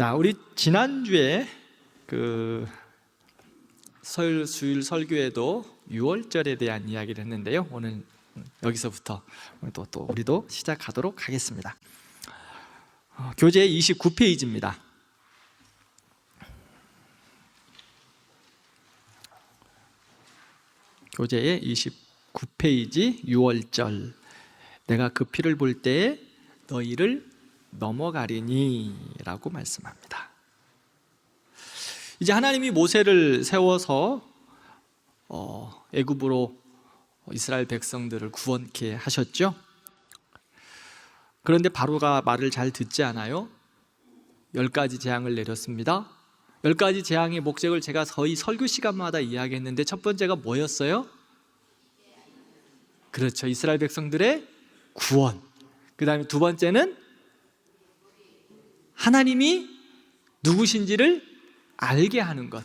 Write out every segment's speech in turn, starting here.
자, 우리 지난주에 설 수요일 설교에도 유월절에 대한 이야기를 했는데요. 오늘 여기서부터 또 우리도 시작하도록 하겠습니다. 교재 29페이지입니다. 교재의 29페이지 유월절. 내가 그 피를 볼 때에 너희를 넘어가리니 라고 말씀합니다. 이제 하나님이 모세를 세워서 애굽으로 이스라엘 백성들을 구원케 하셨죠. 그런데 바로가 말을 잘 듣지 않아요. 10가지 재앙을 내렸습니다. 10가지 재앙의 목적을 제가 거의 설교 시간마다 이야기했는데 첫 번째가 뭐였어요? 그렇죠, 이스라엘 백성들의 구원. 그 다음에 두 번째는 하나님이 누구신지를 알게 하는 것.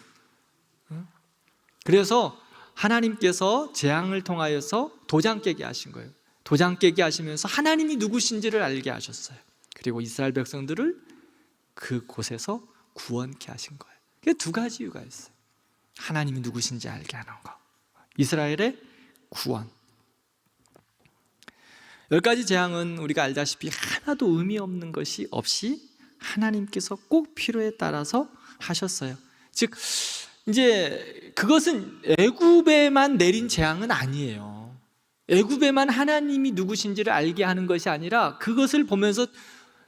그래서 하나님께서 재앙을 통하여서 도장 깨게 하신 거예요. 도장 깨게 하시면서 하나님이 누구신지를 알게 하셨어요. 그리고 이스라엘 백성들을 그곳에서 구원케 하신 거예요. 그게 두 가지 이유가 있어요. 하나님이 누구신지 알게 하는 거, 이스라엘의 구원. 10가지 재앙은 우리가 알다시피 하나도 의미 없는 것이 없이 하나님께서 꼭 필요에 따라서 하셨어요. 즉 이제 그것은 애굽에만 내린 재앙은 아니에요. 애굽에만 하나님이 누구신지를 알게 하는 것이 아니라 그것을 보면서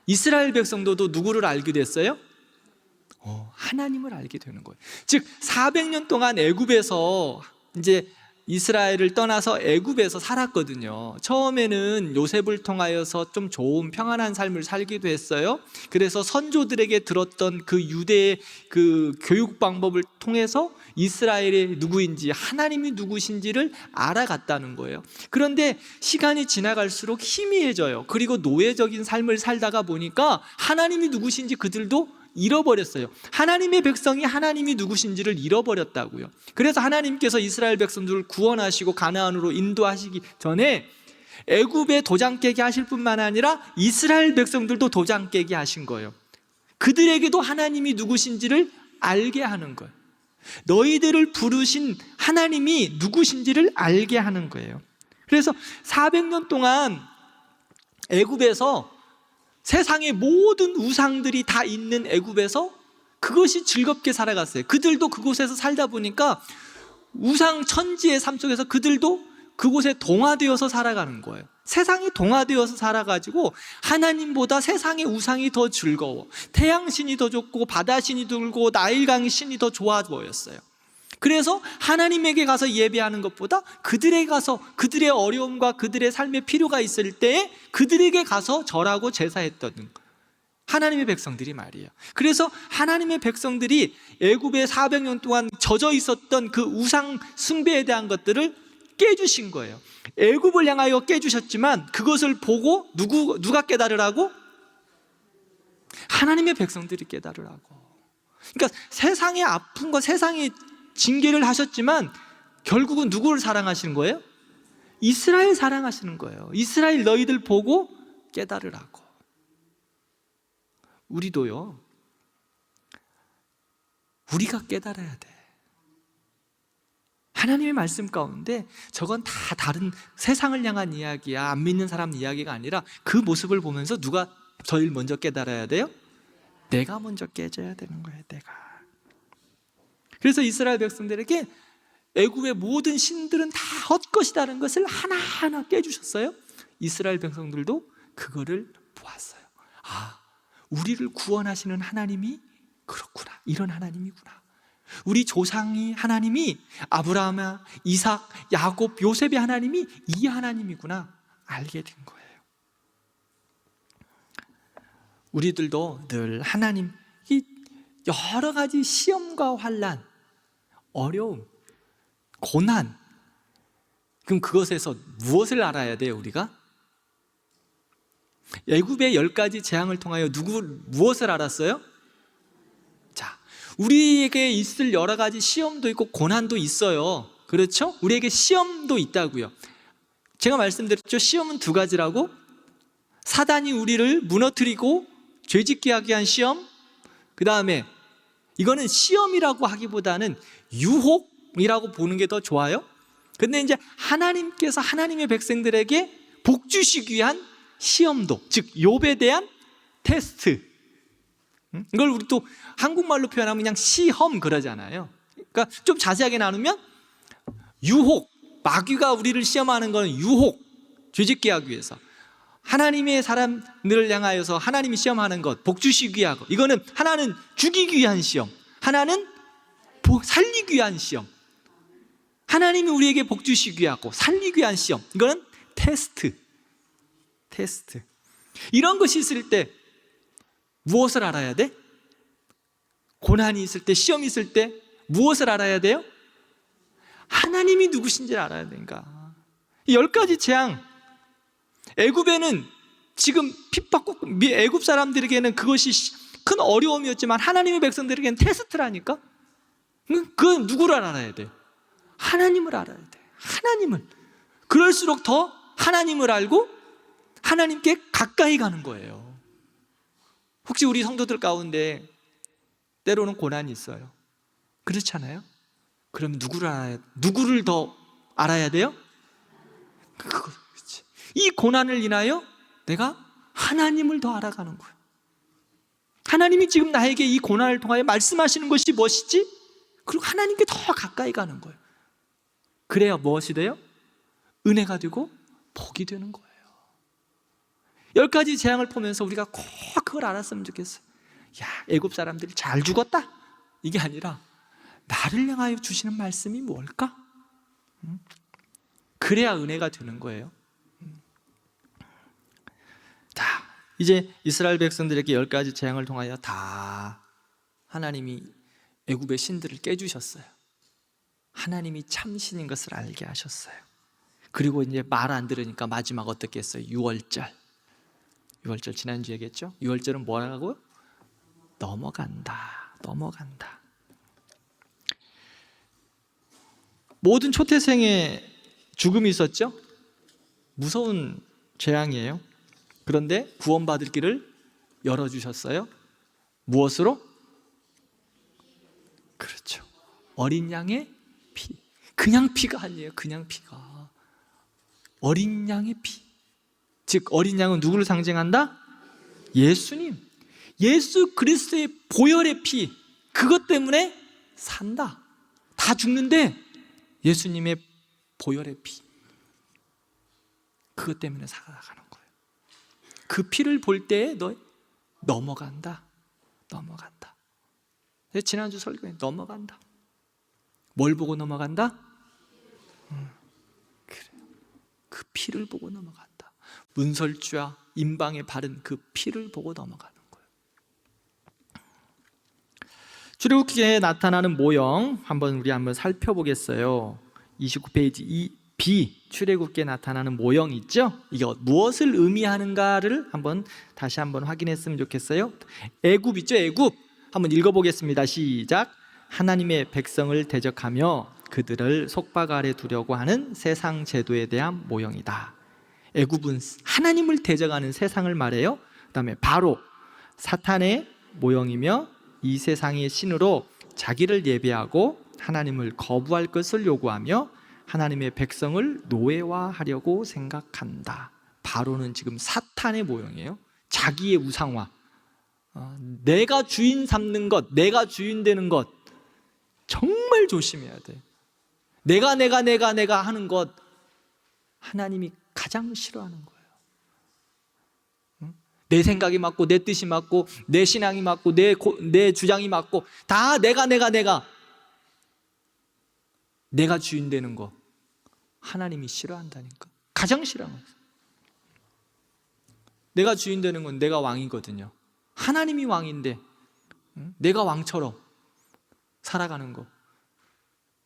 이스라엘 백성들도 누구를 알게 됐어요? 하나님을 알게 되는 거예요. 즉 400년 동안 애굽에서 이제 이스라엘을 떠나서 애굽에서 살았거든요. 처음에는 요셉을 통하여서 좀 좋은 평안한 삶을 살기도 했어요. 그래서 선조들에게 들었던 그 유대의 그 교육 방법을 통해서 이스라엘이 누구인지, 하나님이 누구신지를 알아갔다는 거예요. 그런데 시간이 지나갈수록 희미해져요. 그리고 노예적인 삶을 살다가 보니까 하나님이 누구신지 그들도 잃어버렸어요. 하나님의 백성이 하나님이 누구신지를 잃어버렸다고요. 그래서 하나님께서 이스라엘 백성들을 구원하시고 가나안으로 인도하시기 전에 애굽에 도장 깨게 하실 뿐만 아니라 이스라엘 백성들도 도장 깨게 하신 거예요. 그들에게도 하나님이 누구신지를 알게 하는 거예요. 너희들을 부르신 하나님이 누구신지를 알게 하는 거예요. 그래서 400년 동안 애굽에서 세상의 모든 우상들이 다 있는 애굽에서 그것이 즐겁게 살아갔어요. 그들도 그곳에서 살다 보니까 우상 천지의 삶 속에서 그들도 그곳에 동화되어서 살아가는 거예요. 세상이 동화되어서 살아가지고 하나님보다 세상의 우상이 더 즐거워, 태양신이 더 좋고 바다신이 더 좋고 나일강의 신이 더 좋아 보였어요. 그래서 하나님에게 가서 예배하는 것보다 그들에게 가서 그들의 어려움과 그들의 삶의 필요가 있을 때 그들에게 가서 절하고 제사했던 하나님의 백성들이 말이에요. 그래서 하나님의 백성들이 애굽에 400년 동안 젖어 있었던 그 우상 숭배에 대한 것들을 깨주신 거예요. 애굽을 향하여 깨주셨지만 그것을 보고 누가 깨달으라고? 하나님의 백성들이 깨달으라고. 그러니까 세상의 아픔과 세상의 징계를 하셨지만 결국은 누구를 사랑하시는 거예요? 이스라엘 사랑하시는 거예요. 이스라엘 너희들 보고 깨달으라고. 우리도요, 우리가 깨달아야 돼. 하나님의 말씀 가운데 저건 다 다른 세상을 향한 이야기야, 안 믿는 사람 이야기가 아니라 그 모습을 보면서 누가 저희를 먼저 깨달아야 돼요? 내가 먼저 깨져야 되는 거예요. 내가. 그래서 이스라엘 백성들에게 애굽의 모든 신들은 다 헛것이라는 것을 하나하나 깨주셨어요. 이스라엘 백성들도 그거를 보았어요. 아, 우리를 구원하시는 하나님이 그렇구나, 이런 하나님이구나. 우리 조상이 하나님이 아브라함, 이삭, 야곱, 요셉의 하나님이 이 하나님이구나 알게 된 거예요. 우리들도 늘 하나님, 이 여러 가지 시험과 환난, 어려움, 고난, 그럼 그것에서 무엇을 알아야 돼요? 우리가 애굽의 10가지 재앙을 통하여 무엇을 알았어요? 자, 우리에게 있을 여러 가지 시험도 있고 고난도 있어요. 그렇죠? 우리에게 시험도 있다고요. 제가 말씀드렸죠, 시험은 두 가지라고. 사단이 우리를 무너뜨리고 죄짓게 하게 한 시험, 그 다음에 이거는 시험이라고 하기보다는 유혹이라고 보는 게 더 좋아요. 근데 이제 하나님께서 하나님의 백성들에게 복 주시기 위한 시험도, 즉 욥에 대한 테스트. 이걸 우리 또 한국말로 표현하면 그냥 시험 그러잖아요. 그러니까 좀 자세하게 나누면 유혹, 마귀가 우리를 시험하는 건 유혹, 죄짓게 하기 위해서. 하나님의 사람들을 향하여서 하나님이 시험하는 것, 복 주시기 위하고, 이거는 하나는 죽이기 위한 시험, 하나는 살리기 위한 시험. 하나님이 우리에게 복 주시기 위하고 살리기 위한 시험, 이거는 테스트. 이런 것이 있을 때 무엇을 알아야 돼? 고난이 있을 때, 시험이 있을 때 무엇을 알아야 돼요? 하나님이 누구신지를 알아야 되니까. 이 10가지 재앙, 애굽에는 지금 핍박국, 애굽 사람들에게는 그것이 큰 어려움이었지만 하나님의 백성들에게는 테스트라니까. 그건 누구를 알아야 돼요? 하나님을 알아야 돼. 하나님을. 그럴수록 더 하나님을 알고 하나님께 가까이 가는 거예요. 혹시 우리 성도들 가운데 때로는 고난이 있어요. 그렇지 않아요? 그럼 누구를 더 알아야 돼요? 그렇지. 이 고난을 인하여 내가 하나님을 더 알아가는 거예요. 하나님이 지금 나에게 이 고난을 통하여 말씀하시는 것이 무엇이지? 그리고 하나님께 더 가까이 가는 거예요. 그래야 무엇이 돼요? 은혜가 되고 복이 되는 거예요. 10가지 재앙을 보면서 우리가 꼭 그걸 알았으면 좋겠어요. 야, 애굽 사람들이 잘 죽었다, 이게 아니라 나를 향하여 주시는 말씀이 뭘까? 그래야 은혜가 되는 거예요. 자, 이제 이스라엘 백성들에게 10가지 재앙을 통하여 다 하나님이 애굽의 신들을 깨주셨어요. 하나님이 참신인 것을 알게 하셨어요. 그리고 이제 말 안 들으니까 마지막 어떻게 했어요? 6월절 지난주에 얘기했죠? 6월절은 뭐라고요? 넘어간다. 모든 초태생에 죽음이 있었죠? 무서운 재앙이에요. 그런데 구원받을 길을 열어주셨어요. 무엇으로? 그렇죠. 어린 양의 피. 그냥 피가 아니에요. 그냥 피가. 어린 양의 피. 즉 어린 양은 누구를 상징한다? 예수님. 예수 그리스도의 보혈의 피. 그것 때문에 산다. 다 죽는데 예수님의 보혈의 피. 그것 때문에 살아가는 거예요. 그 피를 볼 때에 너 넘어간다. 지난주 설교에 넘어간다. 뭘 보고 넘어간다? 그래요. 그 피를 보고 넘어간다. 문설주와 임방에 바른 그 피를 보고 넘어가는 거예요. 출애굽기에 나타나는 모형 우리 한번 살펴보겠어요. 29페이지 이 B, 출애굽기에 나타나는 모형 있죠? 이게 무엇을 의미하는가를 다시 한번 확인했으면 좋겠어요. 애굽 있죠? 애굽 한번 읽어보겠습니다. 시작. 하나님의 백성을 대적하며 그들을 속박 아래 두려고 하는 세상 제도에 대한 모형이다. 애굽은 하나님을 대적하는 세상을 말해요. 그 다음에 바로 사탄의 모형이며 이 세상의 신으로 자기를 예배하고 하나님을 거부할 것을 요구하며 하나님의 백성을 노예화하려고 생각한다. 바로는 지금 사탄의 모형이에요. 자기의 우상화, 내가 주인 삼는 것, 내가 주인 되는 것 정말 조심해야 돼. 내가 하는 것 하나님이 가장 싫어하는 거예요. 내 생각이 맞고 내 뜻이 맞고 내 신앙이 맞고 내 주장이 맞고 다 내가 주인 되는 거 하나님이 싫어한다니까. 가장 싫어하는 거예요. 내가 주인 되는 건 내가 왕이거든요. 하나님이 왕인데 내가 왕처럼 살아가는 거.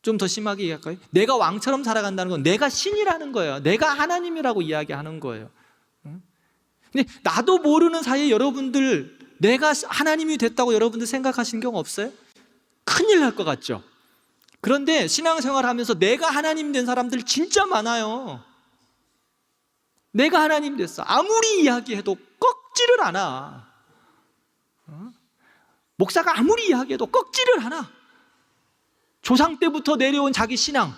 좀 더 심하게 얘기할까요? 내가 왕처럼 살아간다는 건 내가 신이라는 거예요. 내가 하나님이라고 이야기하는 거예요. 근데 나도 모르는 사이에 여러분들 내가 하나님이 됐다고 여러분들 생각하시는 경우 없어요? 큰일 날 것 같죠? 그런데 신앙생활 하면서 내가 하나님 된 사람들 진짜 많아요. 내가 하나님 됐어. 아무리 이야기해도 꺾지를 않아. 목사가 아무리 이야기해도 꺾지를 않아. 조상 때부터 내려온 자기 신앙,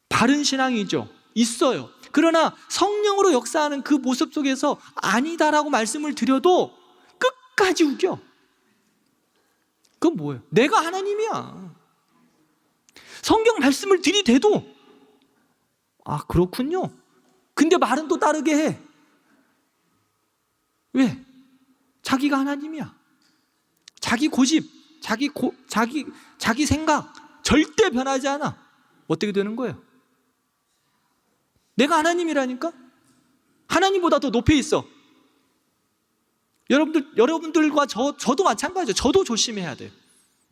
바른 신앙이죠. 있어요. 그러나 성령으로 역사하는 그 모습 속에서 아니다라고 말씀을 드려도 끝까지 우겨. 그건 뭐예요? 내가 하나님이야. 성경 말씀을 들이대도 아, 그렇군요. 근데 말은 또 다르게 해. 왜? 자기가 하나님이야. 자기 고집, 자기 생각 절대 변하지 않아. 어떻게 되는 거예요? 내가 하나님이라니까? 하나님보다 더 높이 있어. 여러분들과 저도 마찬가지예요. 저도 조심해야 돼요.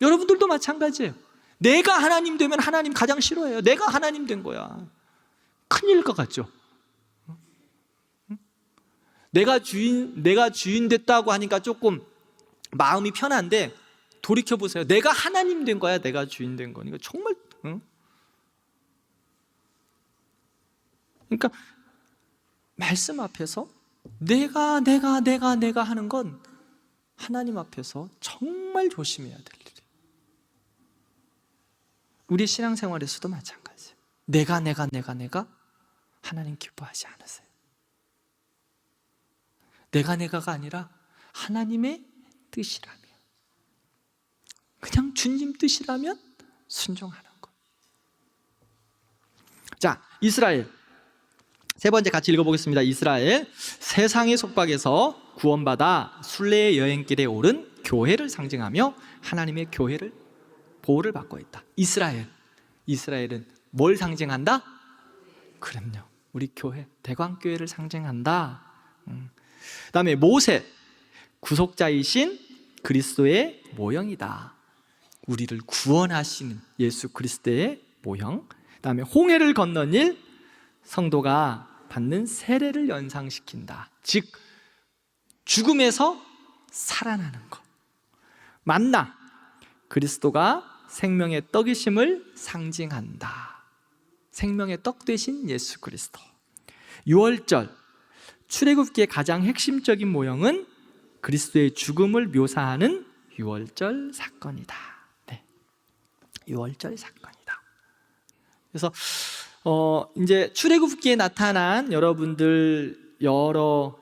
여러분들도 마찬가지예요. 내가 하나님 되면 하나님 가장 싫어해요. 내가 하나님 된 거야. 큰일 것 같죠? 내가 주인 됐다고 하니까 조금 마음이 편한데 돌이켜보세요. 내가 하나님 된 거야. 내가 주인 된 거니까 정말 그러니까 말씀 앞에서 내가 하는 건 하나님 앞에서 정말 조심해야 될 일이에요. 우리 신앙생활에서도 마찬가지예요. 내가 하나님 기뻐하지 않으세요. 내가가 아니라 하나님의 뜻이라면, 그냥 주님 뜻이라면 순종하는 것. 자, 이스라엘 세 번째 같이 읽어보겠습니다. 이스라엘, 세상의 속박에서 구원받아 순례의 여행길에 오른 교회를 상징하며 하나님의 교회를 보호를 받고 있다. 이스라엘은 뭘 상징한다? 그럼요, 우리 교회, 대광교회를 상징한다. 그 다음에 모세, 구속자이신 그리스도의 모형이다. 우리를 구원하시는 예수 그리스도의 모형. 그 다음에 홍해를 건넌 일, 성도가 받는 세례를 연상시킨다. 즉 죽음에서 살아나는 것. 만나, 그리스도가 생명의 떡이심을 상징한다. 생명의 떡 되신 예수 그리스도. 유월절, 출애굽기의 가장 핵심적인 모형은 그리스도의 죽음을 묘사하는 유월절 사건이다. 네, 유월절 사건이다. 그래서 이제 출애굽기에 나타난 여러분들 여러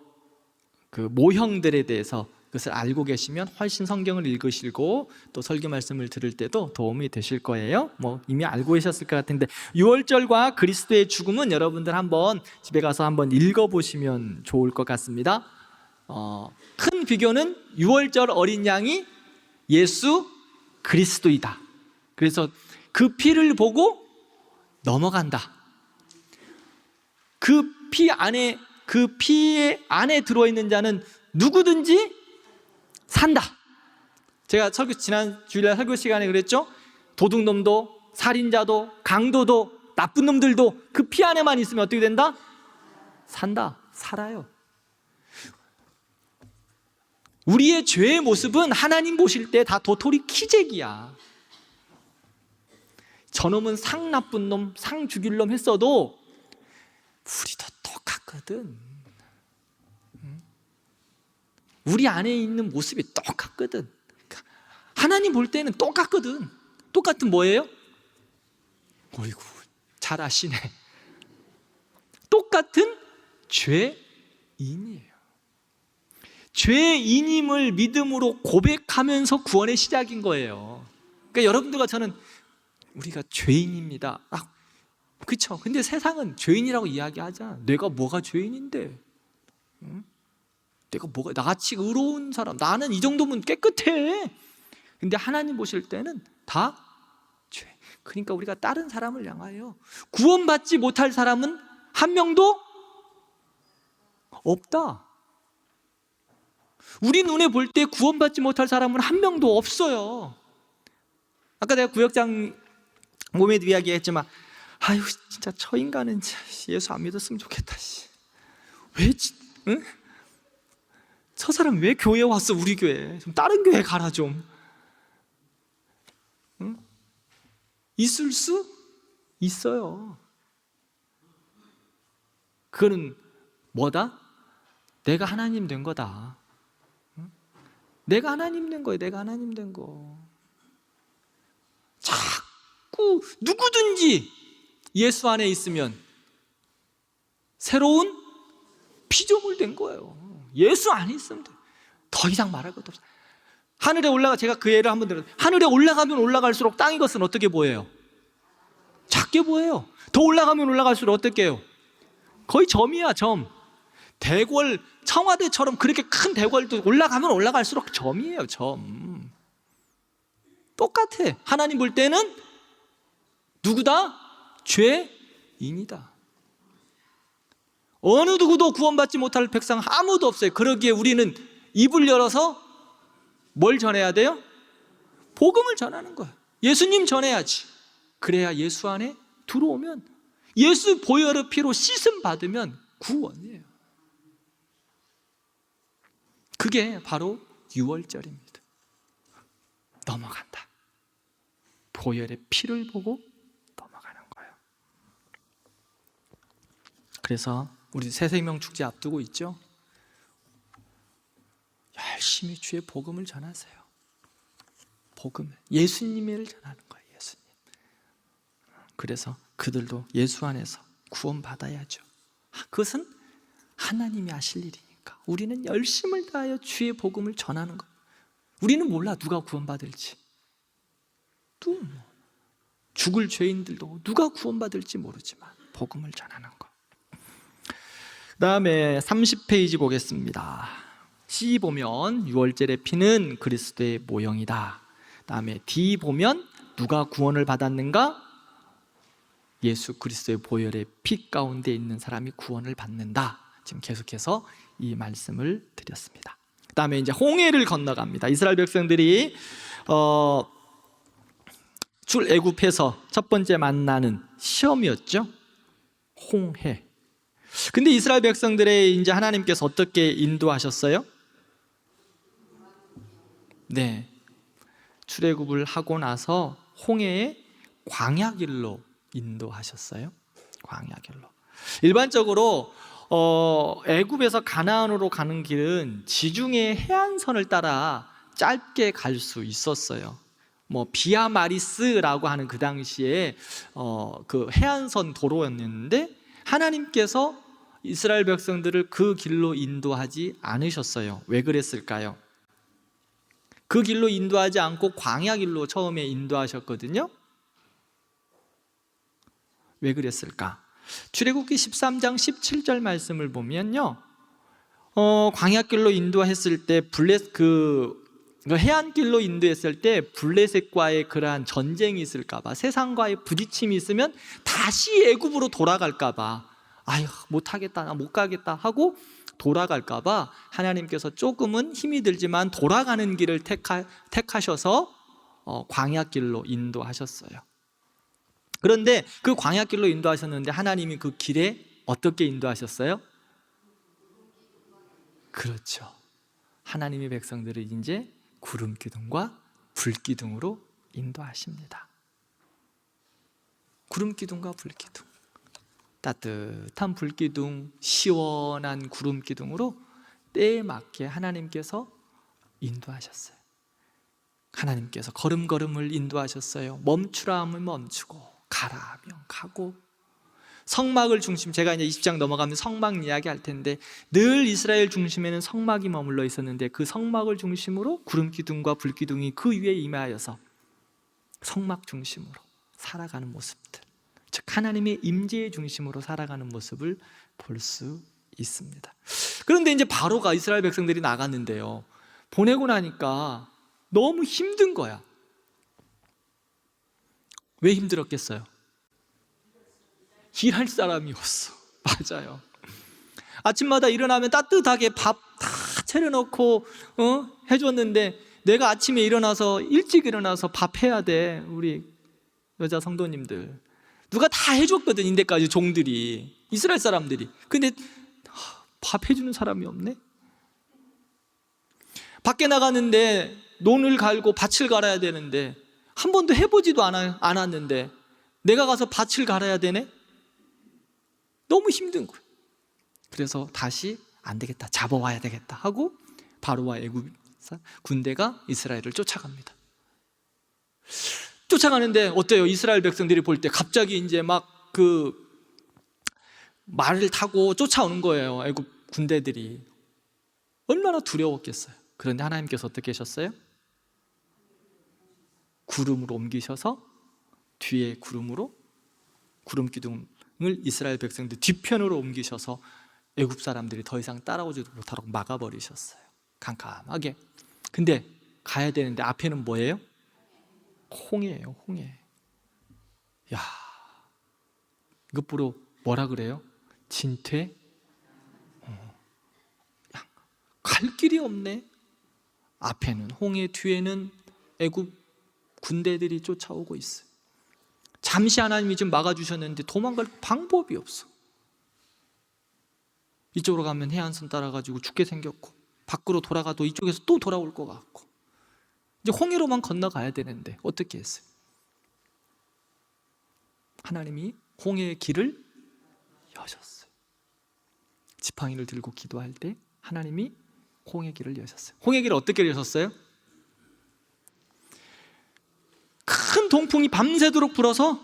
그 모형들에 대해서 그것을 알고 계시면 훨씬 성경을 읽으시고 또 설교 말씀을 들을 때도 도움이 되실 거예요. 뭐 이미 알고 계셨을 것 같은데, 유월절과 그리스도의 죽음은 여러분들 한번 집에 가서 한번 읽어보시면 좋을 것 같습니다. 큰 비교는 유월절 어린 양이 예수 그리스도이다. 그래서 그 피를 보고 넘어간다. 그 피의 안에 들어있는 자는 누구든지 산다. 제가 지난 주일날 설교 시간에 그랬죠? 도둑놈도, 살인자도, 강도도, 나쁜 놈들도 그 피 안에만 있으면 어떻게 된다? 산다. 살아요. 우리의 죄의 모습은 하나님 보실 때 다 도토리 키재기야. 저놈은 상 나쁜 놈, 상 죽일 놈 했어도 우리도 똑같거든. 우리 안에 있는 모습이 똑같거든. 하나님 볼 때는 똑같거든. 똑같은 뭐예요? 어이구, 잘 아시네. 똑같은 죄인이에요. 죄인임을 믿음으로 고백하면서 구원의 시작인 거예요. 그러니까 여러분들과 저는 우리가 죄인입니다. 그렇죠. 근데 세상은 죄인이라고 이야기하잖아. 내가 뭐가 죄인인데? 응? 내가 뭐가 나같이 의로운 사람, 나는 이 정도면 깨끗해. 근데 하나님 보실 때는 다 죄. 그러니까 우리가 다른 사람을 향하여 구원받지 못할 사람은 한 명도 없다. 우리 눈에 볼 때 구원받지 못할 사람은 한 명도 없어요. 아까 내가 구역장 몸에 이야기했지만, 아유 진짜 저 인간은 예수 안 믿었으면 좋겠다. 왜? 응? 저 사람 왜 교회 왔어? 우리 교회 좀 다른 교회 가라 좀. 응? 있을 수 있어요. 그거는 뭐다? 내가 하나님 된 거다. 응? 내가 하나님 된 거예요. 내가 하나님 된 거. 자꾸 누구든지 예수 안에 있으면 새로운 피조물 된 거예요. 예수 안에 있으면 돼. 더 이상 말할 것도 없어요. 하늘에 올라가, 제가 그 예를 한번 들어요. 하늘에 올라가면 올라갈수록 땅의 것은 어떻게 보여요? 작게 보여요. 더 올라가면 올라갈수록 어떻게 해요? 거의 점이야, 점. 대궐, 청와대처럼 그렇게 큰 대궐도 올라가면 올라갈수록 점이에요, 점. 똑같아. 하나님 볼 때는 누구다? 죄인이다. 어느 누구도 구원받지 못할 백성 아무도 없어요. 그러기에 우리는 입을 열어서 뭘 전해야 돼요? 복음을 전하는 거예요. 예수님 전해야지. 그래야 예수 안에 들어오면, 예수 보혈의 피로 씻음 받으면 구원이에요. 그게 바로 유월절입니다. 넘어간다. 보혈의 피를 보고 넘어가는 거예요. 그래서 우리 새생명 축제 앞두고 있죠? 열심히 주의 복음을 전하세요. 복음을, 예수님을 전하는 거예요. 예수님. 그래서 그들도 예수 안에서 구원받아야죠. 그것은 하나님이 하실 일이니까 우리는 열심을 다하여 주의 복음을 전하는 것. 우리는 몰라 누가 구원받을지. 또 죽을 죄인들도 누가 구원받을지 모르지만 복음을 전하는 것. 그 다음에 30페이지 보겠습니다. C 보면 유월절의 피는 그리스도의 모형이다. 그 다음에 D 보면 누가 구원을 받았는가? 예수 그리스도의 보혈의 피 가운데 있는 사람이 구원을 받는다. 지금 계속해서 이 말씀을 드렸습니다. 그 다음에 이제 홍해를 건너갑니다. 이스라엘 백성들이 출애굽해서 첫 번째 만나는 시험이었죠. 홍해. 근데 이스라엘 백성들의 이제 하나님께서 어떻게 인도하셨어요? 네, 출애굽을 하고 나서 홍해의 광야길로 인도하셨어요. 광야길로. 일반적으로 애굽에서 가나안으로 가는 길은 지중해 해안선을 따라 짧게 갈 수 있었어요. 뭐 비아 마리스라고 하는 그 당시에 그 해안선 도로였는데 하나님께서 이스라엘 백성들을 그 길로 인도하지 않으셨어요. 왜 그랬을까요? 그 길로 인도하지 않고 광야길로 처음에 인도하셨거든요. 왜 그랬을까? 출애굽기 13장 17절 말씀을 보면요, 광야길로 인도했을 때 그 해안길로 인도했을 때 블레셋과의 그러한 전쟁이 있을까봐, 세상과의 부딪힘이 있으면 다시 애굽으로 돌아갈까봐, 아휴 못하겠다, 나 못 가겠다 하고 돌아갈까봐 하나님께서 조금은 힘이 들지만 돌아가는 길을 택하셔서 광야길로 인도하셨어요. 그런데 그 광야길로 인도하셨는데 하나님이 그 길에 어떻게 인도하셨어요? 그렇죠. 하나님의 백성들을 이제 구름기둥과 불기둥으로 인도하십니다. 구름기둥과 불기둥, 따뜻한 불기둥, 시원한 구름기둥으로 때에 맞게 하나님께서 인도하셨어요. 하나님께서 걸음걸음을 인도하셨어요. 멈추라 하면 멈추고 가라 하면 가고, 성막을 중심, 제가 이제 20장 넘어가면 성막 이야기 할 텐데 늘 이스라엘 중심에는 성막이 머물러 있었는데 그 성막을 중심으로 구름기둥과 불기둥이 그 위에 임하여서 성막 중심으로 살아가는 모습들, 즉 하나님의 임재의 중심으로 살아가는 모습을 볼 수 있습니다. 그런데 이제 바로가 이스라엘 백성들이 나갔는데요, 보내고 나니까 너무 힘든 거야. 왜 힘들었겠어요? 일할 사람이 없어. 맞아요. 아침마다 일어나면 따뜻하게 밥 다 차려놓고 해줬는데 내가 아침에 일어나서 일찍 일어나서 밥 해야 돼. 우리 여자 성도님들 누가 다 해줬거든. 인데까지 종들이, 이스라엘 사람들이. 근데 밥 해주는 사람이 없네. 밖에 나가는데 논을 갈고 밭을 갈아야 되는데 한 번도 해보지도 않았는데 내가 가서 밭을 갈아야 되네? 너무 힘든 거예요. 그래서 다시 안 되겠다, 잡아와야 되겠다 하고 바로와 애굽 군대가 이스라엘을 쫓아갑니다. 쫓아가는데 어때요? 이스라엘 백성들이 볼 때 갑자기 이제 막 그 말을 타고 쫓아오는 거예요. 애굽 군대들이. 얼마나 두려웠겠어요. 그런데 하나님께서 어떻게 하셨어요? 구름으로 옮기셔서 뒤에 구름으로 구름 기둥을 이스라엘 백성들 뒤편으로 옮기셔서 애굽 사람들이 더 이상 따라오지도 못하도록 막아버리셨어요. 캄캄하게. 근데 가야 되는데 앞에는 뭐예요? 홍해예요. 홍해. 야, 이것 보러 뭐라 그래요? 진퇴? 갈 길이 없네. 앞에는 홍해, 뒤에는 애굽 군대들이 쫓아오고 있어요. 잠시 하나님이 좀 막아주셨는데 도망갈 방법이 없어. 이쪽으로 가면 해안선 따라가지고 죽게 생겼고, 밖으로 돌아가도 이쪽에서 또 돌아올 것 같고, 이제 홍해로만 건너가야 되는데 어떻게 했어요? 하나님이 홍해의 길을 여셨어요. 지팡이를 들고 기도할 때 하나님이 홍해 길을 여셨어요. 홍해 길을 어떻게 여셨어요? 큰 동풍이 밤새도록 불어서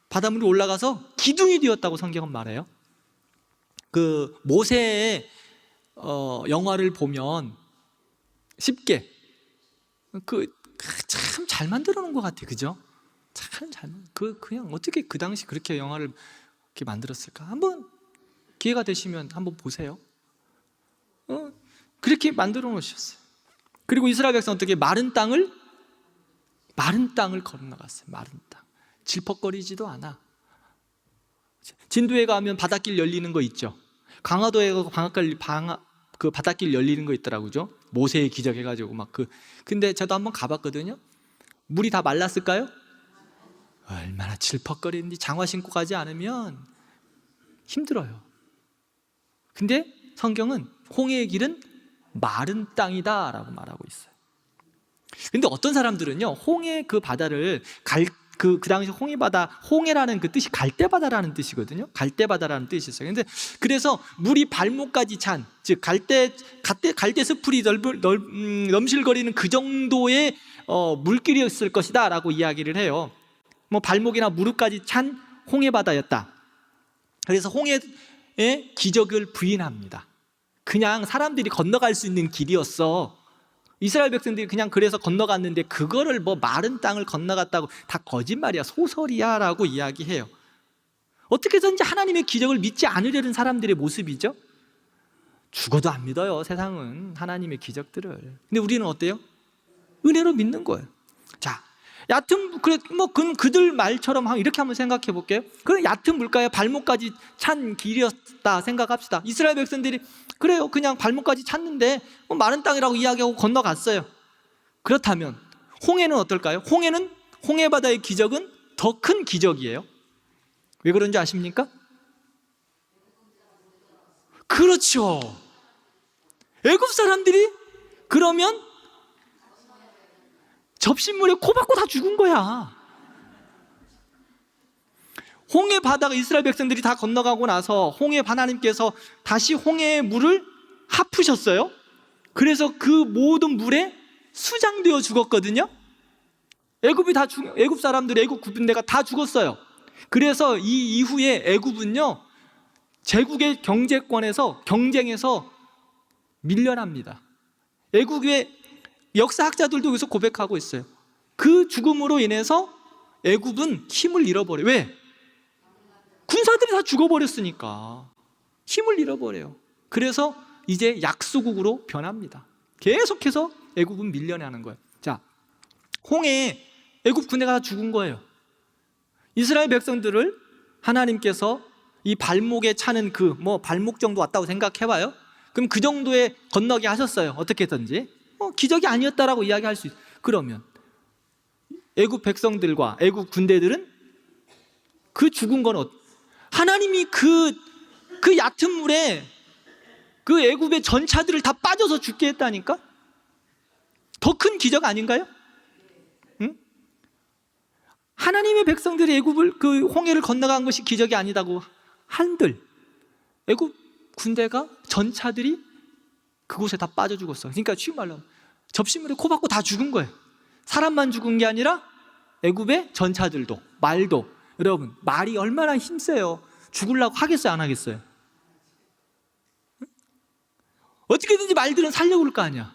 바닷물이 올라가서 기둥이 되었다고 성경은 말해요. 그 모세의 영화를 보면 쉽게 참 잘 만들어 놓은 것 같아, 그죠? 참 잘 그냥 어떻게 그 당시 그렇게 영화를 이렇게 만들었을까? 한번 기회가 되시면 한번 보세요. 그렇게 만들어 놓으셨어요. 그리고 이스라엘 백성 어떻게 마른 땅을 건너갔어요. 마른 땅. 질퍽거리지도 않아. 진도에 가면 바닷길 열리는 거 있죠. 강화도에 가면 그 바닷길 열리는 거 있더라고요. 모세의 기적 해가지고 근데 저도 한번 가봤거든요. 물이 다 말랐을까요? 얼마나 질퍽거리는지. 장화 신고 가지 않으면 힘들어요. 근데 성경은 홍해의 길은 마른 땅이다 라고 말하고 있어요. 근데 어떤 사람들은요, 홍해 그 바다를 그 당시 홍해라는 그 뜻이 갈대바다라는 뜻이거든요. 갈대바다라는 뜻이 있어요. 근데 그래서 물이 발목까지 찬, 즉 갈대 숲풀이 넘실거리는 그 정도의 물길이었을 것이다 라고 이야기를 해요. 발목이나 무릎까지 찬 홍해바다였다. 그래서 홍해의 기적을 부인합니다. 그냥 사람들이 건너갈 수 있는 길이었어. 이스라엘 백성들이 그냥 그래서 건너갔는데 그거를 마른 땅을 건너갔다고 다 거짓말이야, 소설이야 라고 이야기해요. 어떻게 해서든지 하나님의 기적을 믿지 않으려는 사람들의 모습이죠. 죽어도 안 믿어요, 세상은 하나님의 기적들을. 근데 우리는 어때요? 은혜로 믿는 거예요. 자, 얕은 그들 말처럼 이렇게 한번 생각해 볼게요. 그럼 얕은 물가에 발목까지 찬 길이었다 생각합시다. 이스라엘 백성들이 그래요, 그냥 발목까지 찼는데 마른 땅이라고 이야기하고 건너갔어요. 그렇다면 홍해는 어떨까요? 홍해 바다의 기적은 더 큰 기적이에요. 왜 그런지 아십니까? 그렇죠. 애굽 사람들이 그러면 접신물에 코 박고 다 죽은 거야. 홍해 바다가 이스라엘 백성들이 다 건너가고 나서 하나님께서 다시 홍해의 물을 합으셨어요. 그래서 그 모든 물에 수장되어 죽었거든요. 애굽 사람들, 애굽 군대가 다 죽었어요. 그래서 이 이후에 애굽은요, 제국의 경쟁에서 밀려납니다. 애굽의 역사학자들도 여기서 고백하고 있어요. 그 죽음으로 인해서 애굽은 힘을 잃어버려요. 왜? 군사들이 다 죽어버렸으니까 힘을 잃어버려요. 그래서 이제 약소국으로 변합니다. 계속해서 애굽은 밀려나는 거예요. 자, 홍해에 애굽 군대가 다 죽은 거예요. 이스라엘 백성들을 하나님께서 이 발목에 차는 발목 정도 왔다고 생각해봐요. 그럼 그 정도에 건너게 하셨어요. 어떻게든지 기적이 아니었다라고 이야기할 수 있어요. 그러면 애굽 백성들과 애굽 군대들은 그 죽은 건 하나님이 그 얕은 물에 그 애굽의 전차들을 다 빠져서 죽게 했다니까? 더 큰 기적 아닌가요? 응? 하나님의 백성들이 애굽을 그 홍해를 건너간 것이 기적이 아니다고 한들 애굽 군대가 전차들이 그곳에 다 빠져 죽었어. 그러니까 쉬운 말로 접시물에 코 박고 다 죽은 거예요. 사람만 죽은 게 아니라 애굽의 전차들도, 말도. 여러분, 말이 얼마나 힘세요. 죽으려고 하겠어요, 안 하겠어요? 어떻게든지 말들은 살려고 그럴 거 아니야.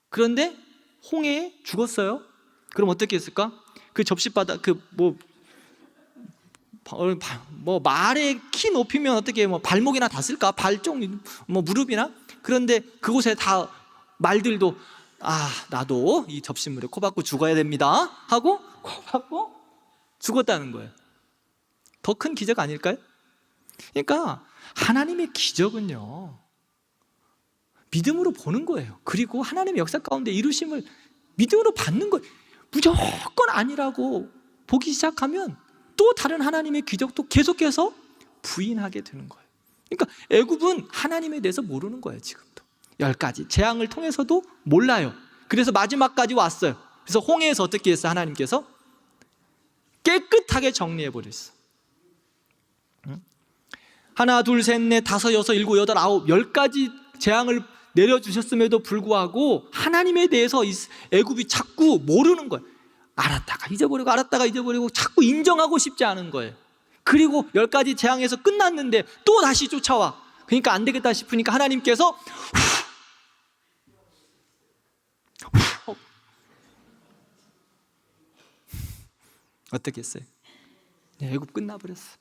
그런데 홍해에 죽었어요. 그럼 어떻게 했을까? 그 접시바닥, 말의 키 높이면 어떻게 발목이나 닿았을까? 발쪽, 무릎이나? 그런데 그곳에 다 말들도 나도 이 접시물에 코 박고 죽어야 됩니다 하고 코 박고 죽었다는 거예요. 더 큰 기적 아닐까요? 그러니까 하나님의 기적은요, 믿음으로 보는 거예요. 그리고 하나님의 역사 가운데 이루심을 믿음으로 받는 거예요. 무조건 아니라고 보기 시작하면 또 다른 하나님의 기적도 계속해서 부인하게 되는 거예요. 그러니까 애굽은 하나님에 대해서 모르는 거예요. 지금도 10가지 재앙을 통해서도 몰라요. 그래서 마지막까지 왔어요. 그래서 홍해에서 어떻게 했어요? 하나님께서 깨끗하게 정리해버렸어요. 하나, 둘, 셋, 넷, 다섯, 여섯, 일곱, 여덟, 아홉, 10가지 재앙을 내려주셨음에도 불구하고 하나님에 대해서 애굽이 자꾸 모르는 거예요. 알았다가 잊어버리고 알았다가 잊어버리고 자꾸 인정하고 싶지 않은 거예요. 그리고 10가지 재앙에서 끝났는데 또 다시 쫓아와. 그러니까 안 되겠다 싶으니까 하나님께서 어떻게 했어요? 애굽 끝나버렸어.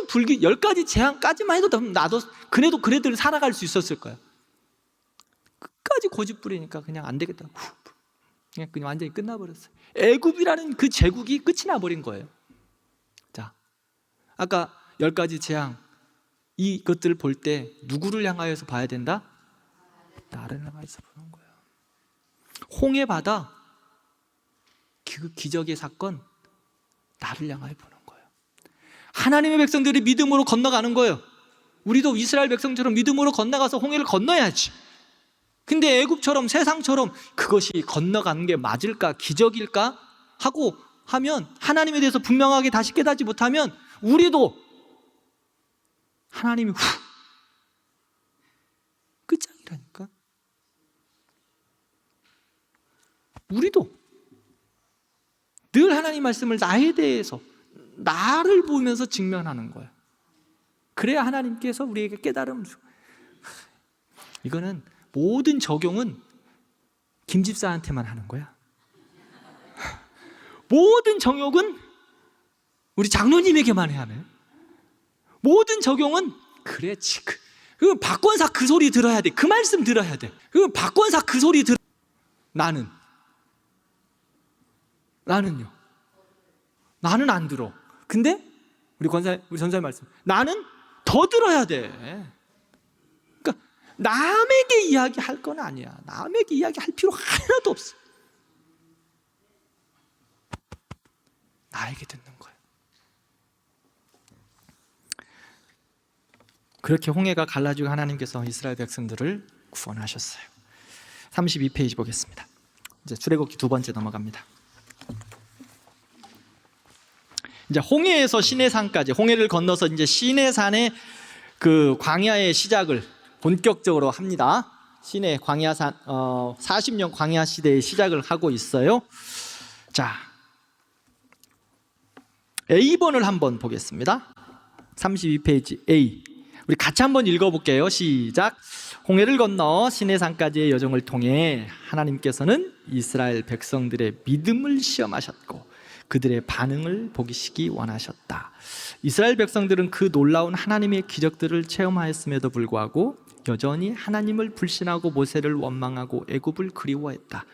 불기 10가지 재앙까지만 해도 나도 그래도 살아갈 수 있었을 거야. 끝까지 고집 부리니까 그냥 안 되겠다. 그냥 완전히 끝나버렸어요. 애굽이라는 그 제국이 끝이 나버린 거예요. 자, 아까 10가지 재앙, 이것들을 볼 때 누구를 향하여서 봐야 된다? 나를 향하여서 보는 거예요. 홍해 바다, 그 기적의 사건, 나를 향하여 보는 거예요. 하나님의 백성들이 믿음으로 건너가는 거예요. 우리도 이스라엘 백성처럼 믿음으로 건너가서 홍해를 건너야지. 근데 애굽처럼 세상처럼 그것이 건너가는 게 맞을까, 기적일까 하고 하면, 하나님에 대해서 분명하게 다시 깨닫지 못하면 우리도 하나님이 끝장이라니까. 우리도 늘 하나님 말씀을 나에 대해서, 나를 보면서 직면하는 거예요. 그래야 하나님께서 우리에게 깨달음을 주고. 이거는 모든 적용은 김 집사한테만 하는 거야. 모든 정욕은 우리 장로님에게만 해야 하네. 모든 적용은 그래, 그 박권사 그 소리 들어야 돼. 그 말씀 들어야 돼. 그 박권사 그 소리 들어. 나는요. 나는 안 들어. 근데 우리 전사의 말씀, 나는 더 들어야 돼. 그러니까 남에게 이야기할 건 아니야. 남에게 이야기할 필요 하나도 없어. 나에게 듣는 거예요. 그렇게 홍해가 갈라지고 하나님께서 이스라엘 백성들을 구원하셨어요. 32페이지 보겠습니다. 이제 출애굽기 2번째 넘어갑니다. 이제 홍해에서 시내산까지, 홍해를 건너서 이제 시내산의 그 광야의 시작을 본격적으로 합니다. 시내 광야산, 40년 광야 시대의 시작을 하고 있어요. 자, A번을 한번 보겠습니다. 32페이지 A. 우리 같이 한번 읽어볼게요. 시작. 홍해를 건너 시내산까지의 여정을 통해 하나님께서는 이스라엘 백성들의 믿음을 시험하셨고 그들의 반응을 보시기 원하셨다. 이스라엘 백성들은 그 놀라운 하나님의 기적들을 체험하였음에도 불구하고 여전히 하나님을 불신하고 모세를 원망하고 애굽을 그리워했다.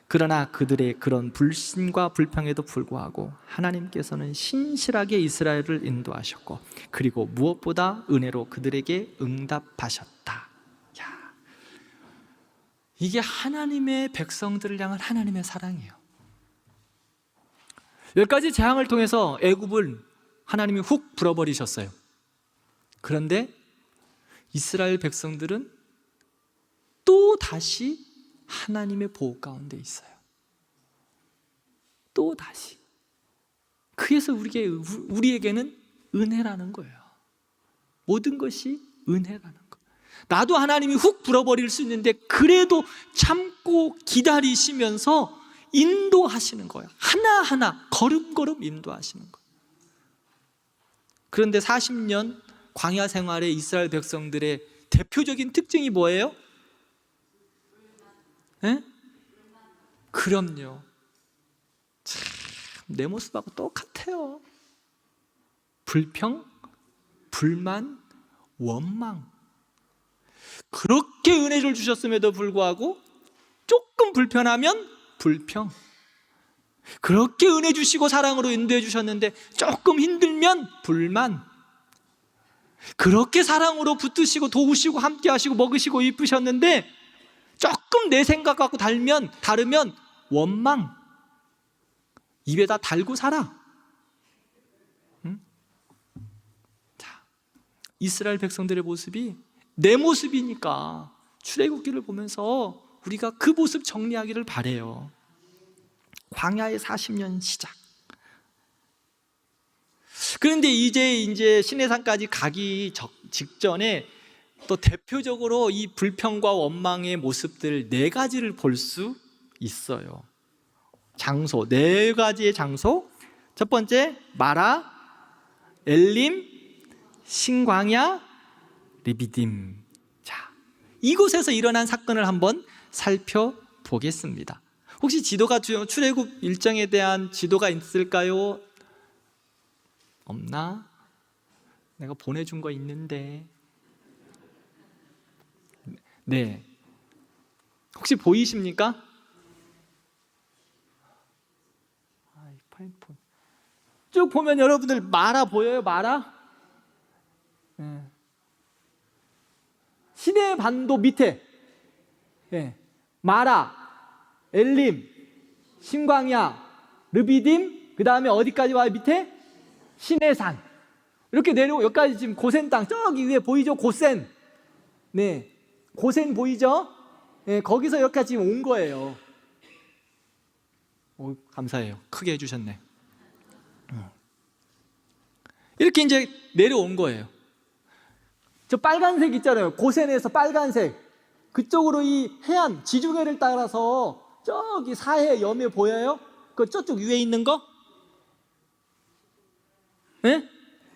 그러나 그들의 그런 불신과 불평에도 불구하고 하나님께서는 신실하게 이스라엘을 인도하셨고 그리고 무엇보다 은혜로 그들에게 응답하셨다. 야, 이게 하나님의 백성들을 향한 하나님의 사랑이에요. 10가지 재앙을 통해서 애굽을 하나님이 훅 불어버리셨어요. 그런데 이스라엘 백성들은 또 다시 하나님의 보호 가운데 있어요. 또 다시. 그래서 우리에게는 은혜라는 거예요. 모든 것이 은혜라는 거. 나도 하나님이 훅 불어버릴 수 있는데 그래도 참고 기다리시면서 인도하시는 거예요. 하나하나 걸음걸음 인도하시는 거예요. 그런데 40년 광야 생활의 이스라엘 백성들의 대표적인 특징이 뭐예요? 네? 그럼요. 참, 내 모습하고 똑같아요. 불평, 불만, 원망. 그렇게 은혜를 주셨음에도 불구하고 조금 불편하면 불평. 그렇게 은혜 주시고 사랑으로 인도해 주셨는데 조금 힘들면 불만. 그렇게 사랑으로 붙드시고 도우시고 함께 하시고 먹으시고 이쁘셨는데 조금 내 생각하고 다르면 원망. 입에다 달고 살아. 응? 자, 이스라엘 백성들의 모습이 내 모습이니까 출애굽기를 보면서 우리가 그 모습 정리하기를 바래요. 광야의 40년 시작. 그런데 이제 시내산까지 가기 직전에 또 대표적으로 이 불평과 원망의 모습들 4가지를 볼 수 있어요. 장소, 4가지의 장소. 첫 번째 마라, 엘림, 신광야, 르비딤. 자, 이곳에서 일어난 사건을 한번 살펴보겠습니다. 혹시 지도가 출애굽 일정에 대한 지도가 있을까요? 없나? 내가 보내준 거 있는데. 네. 혹시 보이십니까? 쭉 보면 여러분들 마라 보여요? 마라? 네. 시내 반도 밑에 네. 마라, 엘림, 신광야, 르비딤, 그 다음에 어디까지 와요? 밑에? 시내산. 이렇게 내려오고 여기까지 지금 고센 땅 저기 위에 보이죠? 고센. 네, 고센 보이죠? 네, 거기서 여기까지 지금 온 거예요. 오, 감사해요. 크게 해주셨네. 이렇게 이제 내려온 거예요. 저 빨간색 있잖아요. 고센에서 빨간색. 그쪽으로 이 해안, 지중해를 따라서 저기 사해 염해 보여요? 그 저쪽 위에 있는 거? 네?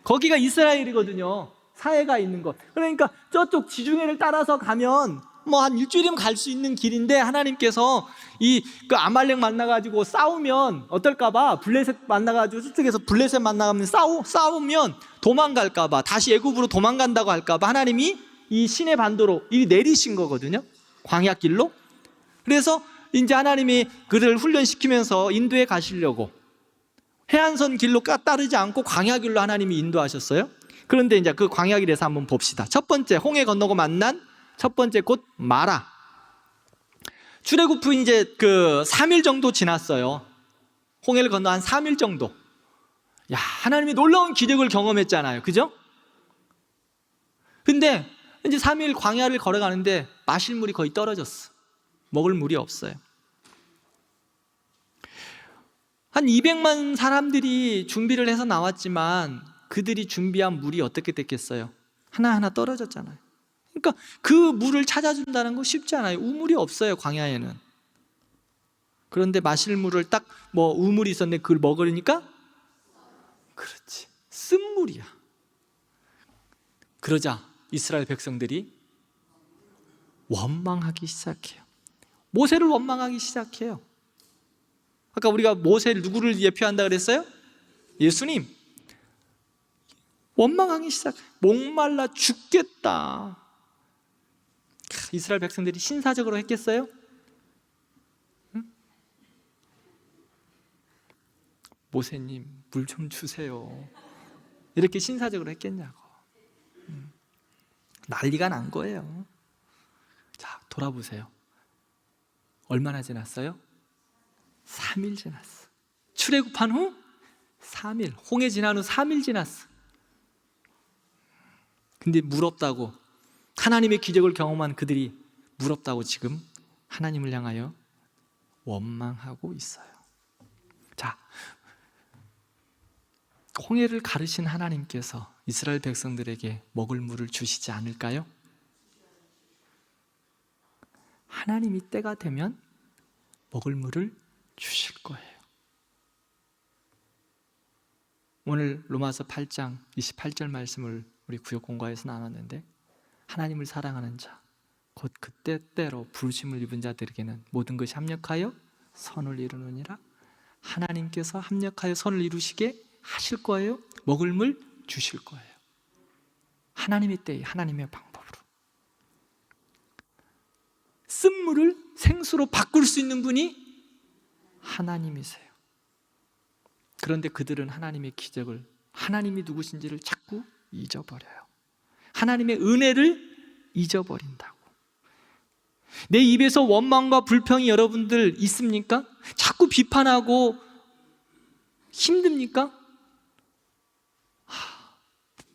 거기가 이스라엘이거든요. 사해가 있는 것. 그러니까 저쪽 지중해를 따라서 가면 뭐 한 일주일이면 갈 수 있는 길인데 하나님께서 그 아말렉 만나가지고 싸우면 어떨까봐 블레셋 만나가지고 저쪽에서 블레셋 만나가면 싸우면 도망갈까봐 다시 애굽으로 도망간다고 할까봐 하나님이 이 시내 반도로 내리신 거거든요. 광야길로. 그래서 이제 하나님이 그를 훈련시키면서 인도에 가시려고 해안선 길로 따르지 않고 광야길로 하나님이 인도하셨어요. 그런데 이제 그 광야길에서 한번 봅시다. 첫 번째 홍해 건너고 만난 첫 번째 곳 마라. 출애굽 후 이제 그 3일 정도 지났어요. 홍해를 건너 한 3일 정도. 야, 하나님이 놀라운 기적을 경험했잖아요. 그죠? 근데 이제 3일 광야를 걸어가는데 마실 물이 거의 떨어졌어. 먹을 물이 없어요. 한 200만 사람들이 준비를 해서 나왔지만 그들이 준비한 물이 어떻게 됐겠어요? 하나하나 떨어졌잖아요. 그러니까 그 물을 찾아준다는 거 쉽지 않아요. 우물이 없어요, 광야에는. 그런데 마실 물을 딱 우물이 있었는데 그걸 먹으려니까 그렇지, 쓴물이야. 그러자 이스라엘 백성들이 원망하기 시작해요. 모세를 원망하기 시작해요. 아까 우리가 모세를 누구를 예표한다 그랬어요? 예수님. 원망하기 시작해요. 목말라 죽겠다. 이스라엘 백성들이 신사적으로 했겠어요? 응? 모세님 물 좀 주세요. 이렇게 신사적으로 했겠냐고. 난리가 난 거예요. 자, 돌아보세요. 얼마나 지났어요? 3일 지났어. 출애굽한 후 3일, 홍해 지난 후 3일 지났어. 근데 물 없다고, 하나님의 기적을 경험한 그들이 물 없다고 지금 하나님을 향하여 원망하고 있어요. 자, 홍해를 가르신 하나님께서 이스라엘 백성들에게 먹을 물을 주시지 않을까요? 하나님이 때가 되면 먹을 물을 주실 거예요. 오늘 로마서 8장 28절 말씀을 우리 구역 공과에서 나눴는데, 하나님을 사랑하는 자 곧 그 때때로 부르심을 입은 자들에게는 모든 것이 합력하여 선을 이루느니라. 하나님께서 합력하여 선을 이루시게 하실 거예요. 먹을 물 주실 거예요. 하나님의 때에 하나님의 방법으로. 쓴물을 생수로 바꿀 수 있는 분이 하나님이세요. 그런데 그들은 하나님의 기적을, 하나님이 누구신지를 자꾸 잊어버려요. 하나님의 은혜를 잊어버린다고. 내 입에서 원망과 불평이 여러분들 있습니까? 자꾸 비판하고 힘듭니까?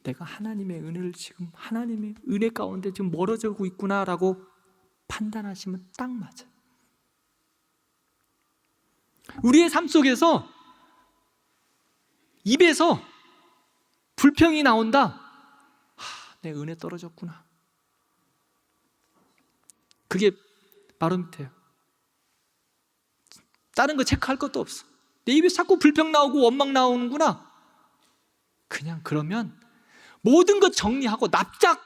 내가 하나님의 은혜를 지금, 하나님의 은혜 가운데 지금 멀어지고 있구나라고 판단하시면 딱 맞아요. 우리의 삶 속에서 입에서 불평이 나온다. 내 은혜 떨어졌구나. 그게 바로 밑에요. 다른 거 체크할 것도 없어. 내 입에서 자꾸 불평 나오고 원망 나오는구나. 그냥 그러면 모든 것 정리하고 납작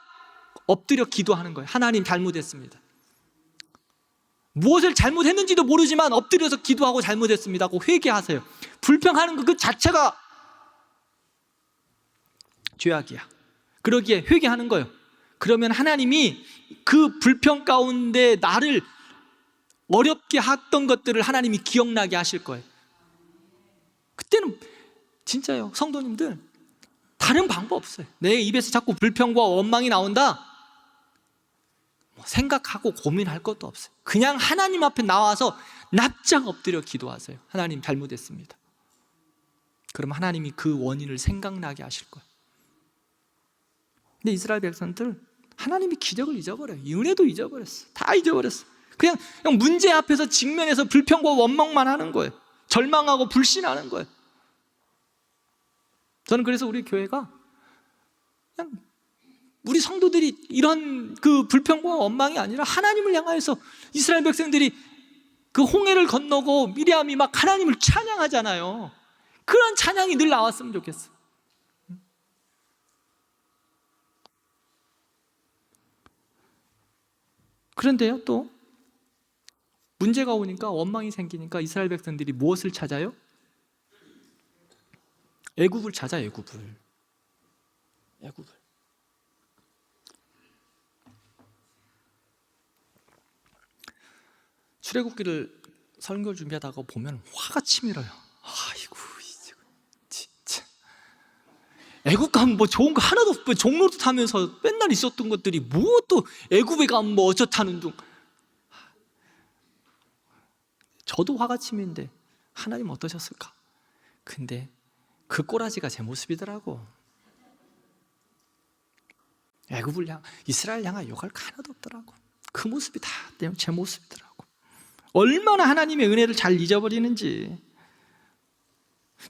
엎드려 기도하는 거예요. 하나님 잘못했습니다. 무엇을 잘못했는지도 모르지만 엎드려서 기도하고 잘못했습니다 하고 회개하세요. 불평하는 것 그 자체가 죄악이야. 그러기에 회개하는 거예요. 그러면 하나님이 그 불평 가운데 나를 어렵게 했던 것들을 하나님이 기억나게 하실 거예요. 그때는 진짜요, 성도님들, 다른 방법 없어요. 내 입에서 자꾸 불평과 원망이 나온다, 생각하고 고민할 것도 없어요. 그냥 하나님 앞에 나와서 납작 엎드려 기도하세요. 하나님 잘못했습니다. 그럼 하나님이 그 원인을 생각나게 하실 거예요. 근데 이스라엘 백성들 하나님이 기적을 잊어버려요. 은혜도 잊어버렸어. 다 잊어버렸어. 그냥 문제 앞에서 직면해서 불평과 원망만 하는 거예요. 절망하고 불신하는 거예요. 저는 그래서 우리 교회가 그냥 우리 성도들이 이런 그 불평과 원망이 아니라 하나님을 향하여서, 이스라엘 백성들이 그 홍해를 건너고 미리암이 막 하나님을 찬양하잖아요. 그런 찬양이 늘 나왔으면 좋겠어요. 그런데요, 또 문제가 오니까, 원망이 생기니까 이스라엘 백성들이 무엇을 찾아요? 애굽을 찾아. 애굽을. 출애굽기를 설교 준비하다가 보면 화가 치밀어요. 아이고, 진짜 애굽 가면 뭐 좋은 거 하나도 없고, 종로도 타면서 맨날 있었던 것들이 뭐 또 애굽에 가면 뭐 어쩌다는 둥. 저도 화가 치밀는데 하나님 어떠셨을까? 근데 그 꼬라지가 제 모습이더라고. 애굽을 향, 이스라엘 향한 욕할 거 하나도 없더라고. 그 모습이 다 제 모습이더라고. 얼마나 하나님의 은혜를 잘 잊어버리는지.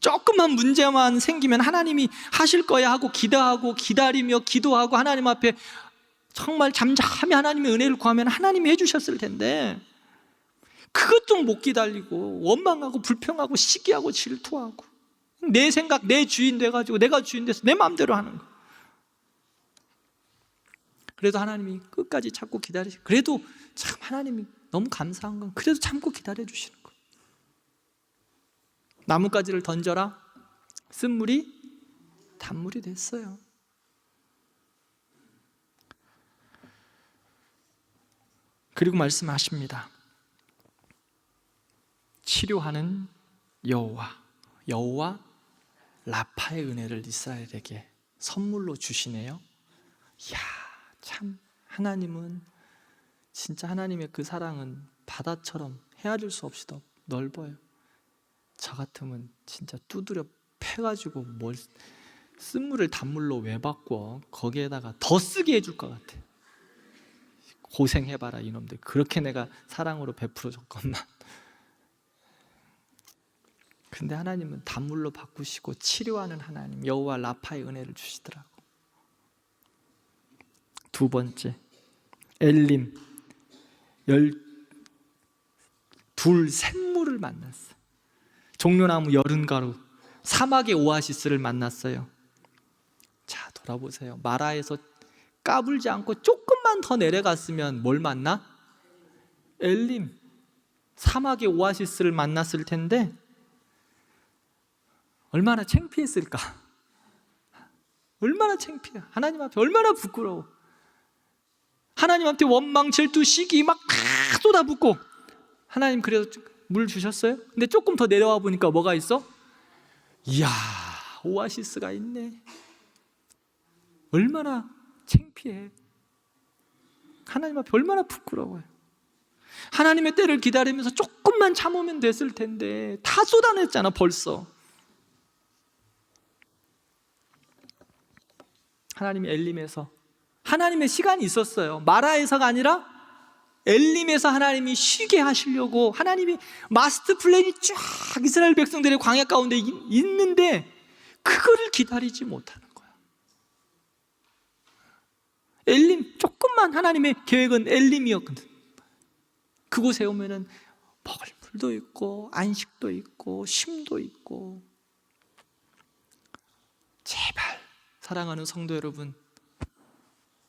조금만 문제만 생기면 하나님이 하실 거야 하고 기도하고 기다리며 기도하고 하나님 앞에 정말 잠잠히 하나님의 은혜를 구하면 하나님이 해주셨을 텐데, 그것 좀 못 기다리고 원망하고 불평하고 시기하고 질투하고 내 생각, 내 주인 돼가지고 내가 주인 돼서 내 마음대로 하는 거. 그래도 하나님이 끝까지 참고 기다리시고, 그래도 참 하나님이 너무 감사한 건 그래도 참고 기다려주시는 거예요. 나뭇가지를 던져라, 쓴물이 단물이 됐어요. 그리고 말씀하십니다. 치료하는 여호와 라파의 은혜를 이스라엘에게 선물로 주시네요. 이야, 참 하나님은 진짜, 하나님의 그 사랑은 바다처럼 헤아릴 수 없이 더 넓어요. 저 같으면 진짜 두드려 패가지고 뭘 쓴물을 단물로 왜 바꿔? 거기에다가 더 쓰게 해줄 것 같아. 고생해봐라 이놈들. 그렇게 내가 사랑으로 베풀어 줬건만. 근데 하나님은 단물로 바꾸시고 치료하는 하나님, 여호와 라파의 은혜를 주시더라고. 두 번째, 엘림, 불, 샘물을 만났어요. 종려나무, 여름가루, 사막의 오아시스를 만났어요. 자, 돌아보세요. 마라에서 까불지 않고 조금만 더 내려갔으면 뭘 만나? 엘림, 사막의 오아시스를 만났을 텐데 얼마나 창피했을까? 얼마나 창피해. 하나님 앞에 얼마나 부끄러워. 하나님한테 원망, 질투, 시기 막 쏟아붓고, 하나님 그래도 물 주셨어요? 근데 조금 더 내려와 보니까 뭐가 있어? 이야, 오아시스가 있네. 얼마나 창피해. 하나님 앞에 얼마나 부끄러워요. 하나님의 때를 기다리면서 조금만 참으면 됐을 텐데 다 쏟아냈잖아 벌써. 하나님이 엘림에서, 하나님의 시간이 있었어요. 마라에서가 아니라 엘림에서 하나님이 쉬게 하시려고, 하나님이 마스터 플랜이 쫙 이스라엘 백성들의 광야 가운데 있는데 그거를 기다리지 못하는 거야. 엘림, 조금만 하나님의 계획은 엘림이었거든. 그곳에 오면은 먹을 물도 있고 안식도 있고 쉼도 있고. 제발 사랑하는 성도 여러분,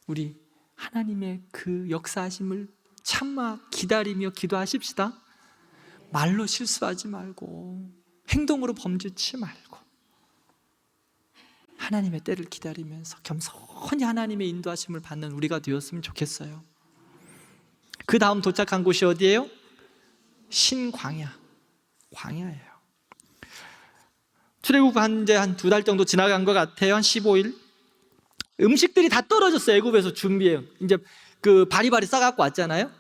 우리 하나님의 그 역사하심을 참아 기다리며 기도하십시다. 말로 실수하지 말고 행동으로 범죄치 말고 하나님의 때를 기다리면서 겸손히 하나님의 인도하심을 받는 우리가 되었으면 좋겠어요. 그 다음 도착한 곳이 어디예요? 신광야, 광야예요. 출애굽 이제 한 2달 정도 지나간 것 같아요. 한 15일. 음식들이 다 떨어졌어요. 애굽에서 준비해요. 이제 그 바리바리 싸갖고 왔잖아요.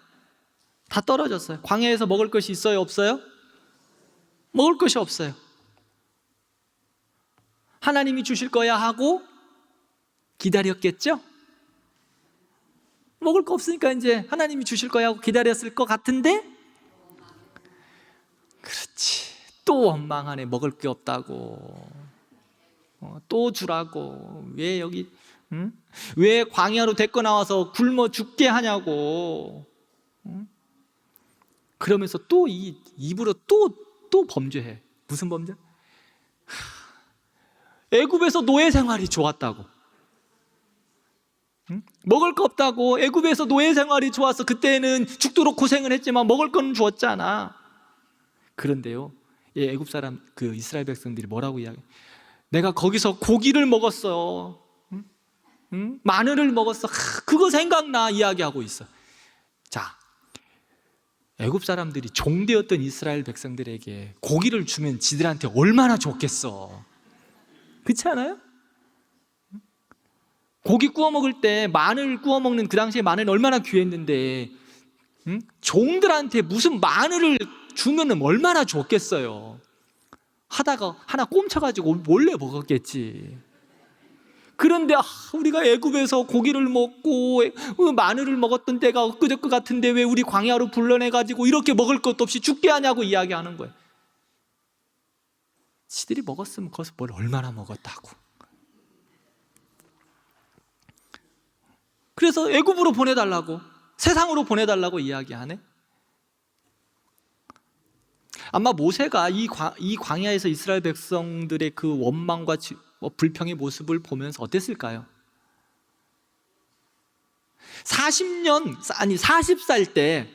다 떨어졌어요. 광야에서 먹을 것이 있어요? 없어요? 먹을 것이 없어요. 하나님이 주실 거야 하고 기다렸겠죠? 먹을 거 없으니까 이제 하나님이 주실 거야 하고 기다렸을 것 같은데, 그렇지, 또 원망하네. 먹을 게 없다고. 또 주라고. 왜 여기 왜 광야로 데리고 나와서 굶어 죽게 하냐고. 그러면서 또 이 입으로 또 범죄해. 무슨 범죄? 애굽에서 노예 생활이 좋았다고. 먹을 거 없다고. 애굽에서 노예 생활이 좋아서 그때는 죽도록 고생을 했지만 먹을 거는 주었잖아. 그런데요, 애굽 사람, 그 이스라엘 백성들이 뭐라고 이야기해? 내가 거기서 고기를 먹었어. 마늘을 먹었어. 그거 생각나 이야기하고 있어. 자, 애굽 사람들이 종되었던 이스라엘 백성들에게 고기를 주면 지들한테 얼마나 좋겠어. 그렇지 않아요? 고기 구워 먹을 때 마늘 구워 먹는, 그 당시에 마늘은 얼마나 귀했는데 종들한테 무슨 마늘을 주면 얼마나 좋겠어요. 하다가 하나 꼼쳐가지고 몰래 먹었겠지. 그런데 우리가 애굽에서 고기를 먹고 마늘을 먹었던 때가 엊그저께 같은데 왜 우리 광야로 불러내가지고 이렇게 먹을 것도 없이 죽게 하냐고 이야기하는 거예요. 지들이 먹었으면 거기서 뭘 얼마나 먹었다고. 그래서 애굽으로 보내달라고, 세상으로 보내달라고 이야기하네. 아마 모세가 이 광야에서 이스라엘 백성들의 그 원망과 불평의 모습을 보면서 어땠을까요? 40살 때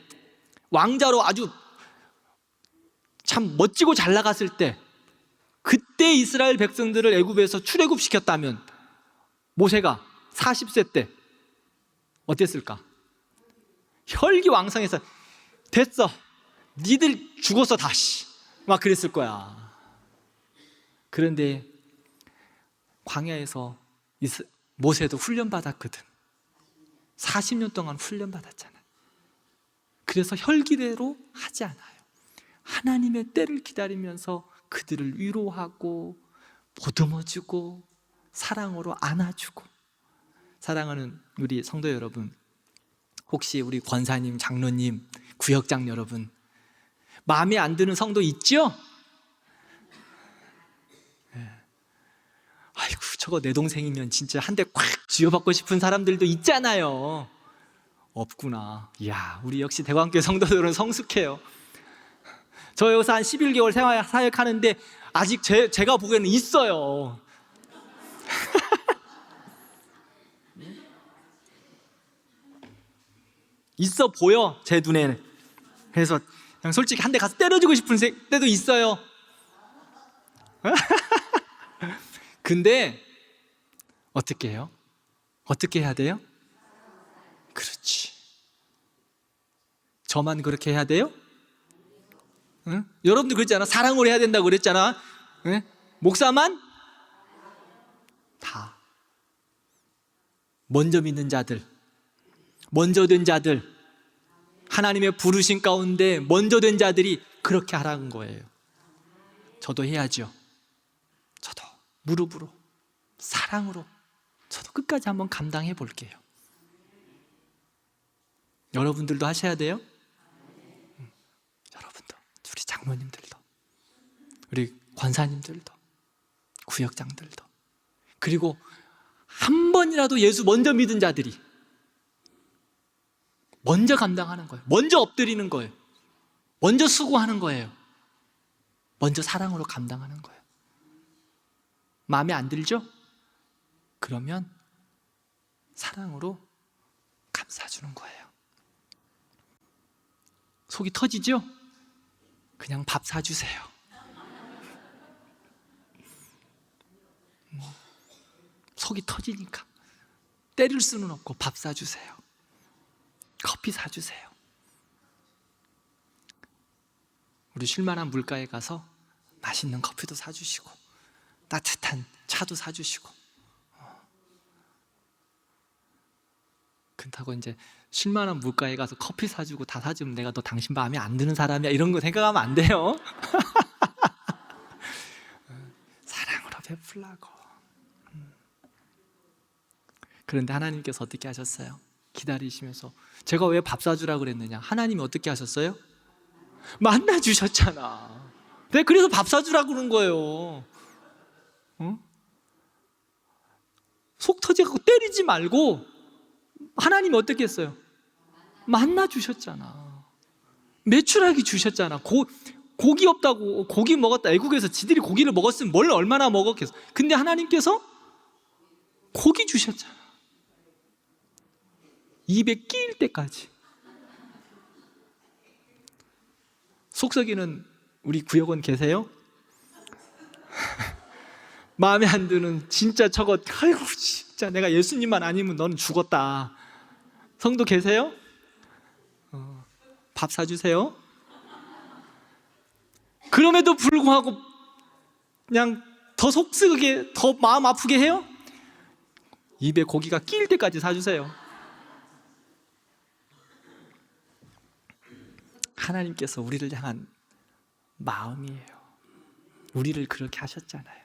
왕자로 아주 참 멋지고 잘 나갔을 때, 그때 이스라엘 백성들을 애굽에서 출애굽시켰다면 모세가 40세 때 어땠을까? 혈기왕성해서 됐어, 니들 죽었어 다시, 막 그랬을 거야. 그런데 광야에서 모세도 훈련받았거든. 40년 동안 훈련받았잖아. 그래서 혈기대로 하지 않아요. 하나님의 때를 기다리면서 그들을 위로하고 보듬어주고 사랑으로 안아주고. 사랑하는 우리 성도 여러분, 혹시 우리 권사님, 장로님, 구역장 여러분, 마음에 안 드는 성도 있죠? 아이고, 저거 내 동생이면 진짜 한 대 콱 쥐어받고 싶은 사람들도 있잖아요. 없구나. 이야, 우리 역시 대광교회 성도들은 성숙해요. 저 여기서 한 11개월 사역하는데 아직 제가 보기에는 있어요. 있어 보여, 제 눈에는. 그래서 그냥 솔직히 한 대 가서 때려주고 싶은 때도 있어요. 근데 어떻게 해요? 어떻게 해야 돼요? 그렇지. 저만 그렇게 해야 돼요? 응? 여러분도 그랬잖아. 사랑으로 해야 된다고 그랬잖아. 응? 목사만 다. 먼저 믿는 자들, 먼저 된 자들, 하나님의 부르신 가운데 먼저 된 자들이 그렇게 하라는 거예요. 저도 해야죠. 저도 무릎으로, 사랑으로 저도 끝까지 한번 감당해 볼게요. 여러분들도 하셔야 돼요. 여러분도, 우리 장로님들도, 우리 권사님들도, 구역장들도, 그리고 한 번이라도 예수 먼저 믿은 자들이 먼저 감당하는 거예요. 먼저 엎드리는 거예요. 먼저 수고하는 거예요. 먼저 사랑으로 감당하는 거예요. 마음에 안 들죠? 그러면 사랑으로 감싸주는 거예요. 속이 터지죠? 그냥 밥 사주세요. 속이 터지니까 때릴 수는 없고 밥 사주세요. 커피 사주세요. 우리 쉴만한 물가에 가서 맛있는 커피도 사주시고 따뜻한 차도 사주시고. 그렇다고 이제 쉴만한 물가에 가서 커피 사주고 다 사주면 내가 너 당신 마음에 안 드는 사람이야 이런 거 생각하면 안 돼요. 사랑으로 베풀라고. 그런데 하나님께서 어떻게 하셨어요? 기다리시면서. 제가 왜 밥 사주라 그랬느냐? 하나님이 어떻게 하셨어요? 만나 주셨잖아. 내가 그래서 밥 사주라 그런 거예요. 속 터지고 때리지 말고 하나님이 어떻게 했어요? 만나 주셨잖아. 메추라기 주셨잖아. 고기 없다고 고기 먹었다. 애국에서 지들이 고기를 먹었으면 뭘 얼마나 먹었겠어. 근데 하나님께서 고기 주셨잖아. 입에 끼일 때까지. 속썩이는 우리 구역원 계세요? 마음에 안 드는 진짜 저거, 아이고 진짜 내가 예수님만 아니면 너는 죽었다. 성도 계세요? 밥 사주세요. 그럼에도 불구하고 그냥 더 속쓰게, 더 마음 아프게 해요? 입에 고기가 끼일 때까지 사주세요. 하나님께서 우리를 향한 마음이에요. 우리를 그렇게 하셨잖아요.